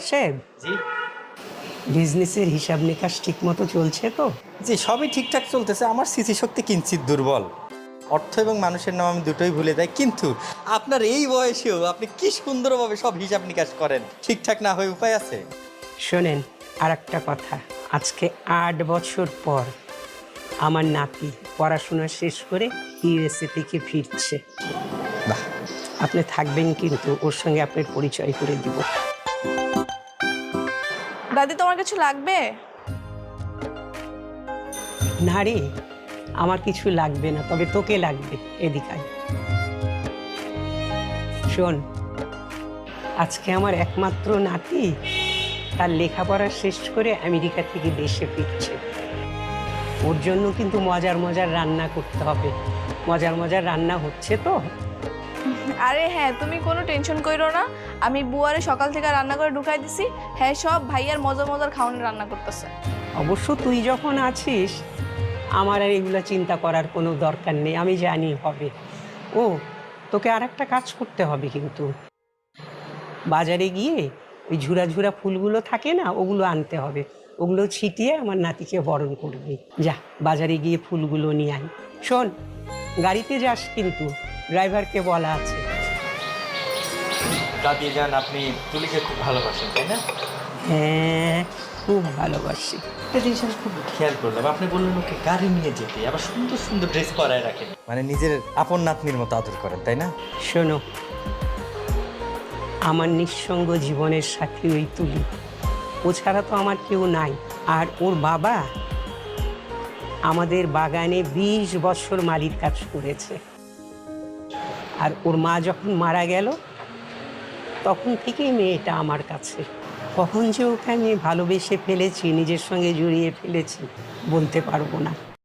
সাহেব, জি বিজনেসের হিসাব নিকাশ ঠিক মতো চলছে তো? জি সবই ঠিকঠাক চলতেছে। আমার স্মৃতিশক্তি কিঞ্চিত দুর্বল। অর্থ এবং মানুষের নাম আমি দুটোই ভুলে যাই, কিন্তু আপনার এই বয়সেও আপনি কি সুন্দরভাবে সব হিসাব নিকাশ করেন। ঠিকঠাক না হয়ে উপায় আছে? শোনেন, আর একটা কথা, আজকে ৮ বছর পর আমার নাতি পড়াশোনা শেষ করে ইউএসএ থেকে ফিরছে। বাহ, আপনি থাকবেন কিন্তু, ওর সঙ্গে আপনার পরিচয় করে দিব। দাদি, তোমার কিছু লাগবে? না রে, আমার কিছু লাগবে না, তবে তোকে লাগবে। এদিকায় শোন, আজকে আমার একমাত্র নাতি তার লেখাপড়া শেষ করে আমেরিকা থেকে দেশে ফিরছে। ওর জন্য কিন্তু মজার মজার রান্না করতে হবে। মজার মজার রান্না হচ্ছে তো? আরে হ্যাঁ, তুমি কোনো টেনশন কইরো না। আমি বুয়ারে সকাল থেকে রান্না করে ঢুকাই দিছি। হ্যাঁ, সব ভাইয়ার মজার মজার খাওয়ানোর রান্না করতেছে। অবশ্য তুই যখন আছিস, আমার আর এগুলো চিন্তা করার কোনো দরকার নেই, আমি জানি হবে। ও, তোকে আর একটা কাজ করতে হবে কিন্তু, বাজারে গিয়ে ওই ঝুরা ঝুরা ফুলগুলো থাকে না, ওগুলো আনতে হবে। ওগুলো ছিটিয়ে আমার নাতিকে বরণ করবি। যা, বাজারে গিয়ে ফুলগুলো নিয়ে আয়। শোন, গাড়িতে যাস কিন্তু, ড্রাইভারকে বলা আছে। দাদি যান, আপনি তুলিকে খুব ভালোবাসেন তাই না? হ্যাঁ, খুব ভালোবাসি। একটা জিনিস আমি খুব খেয়াল করলাম, আপনি বললেন ওকে গাড়ি নিয়ে যেতে, আবার সুন্দর সুন্দর ড্রেস পরায় রাখেন, মানে নিজের আপন নাতনির মতো আদর করেন তাই না? শোনো, আমার নিঃসঙ্গ জীবনের সাথী ওই তুলি, ও ছাড়া তো আমার কেউ নাই। আর ওর বাবা আমাদের বাগানে ২০ বছর মালির কাজ করেছে। আর ওর মা যখন মারা গেল, তখন থেকেই মেয়েটা আমার কাছে। কখন যে ওকে আমি ভালোবেসে ফেলেছি, নিজের সঙ্গে জড়িয়ে ফেলেছি, বলতে পারবো না।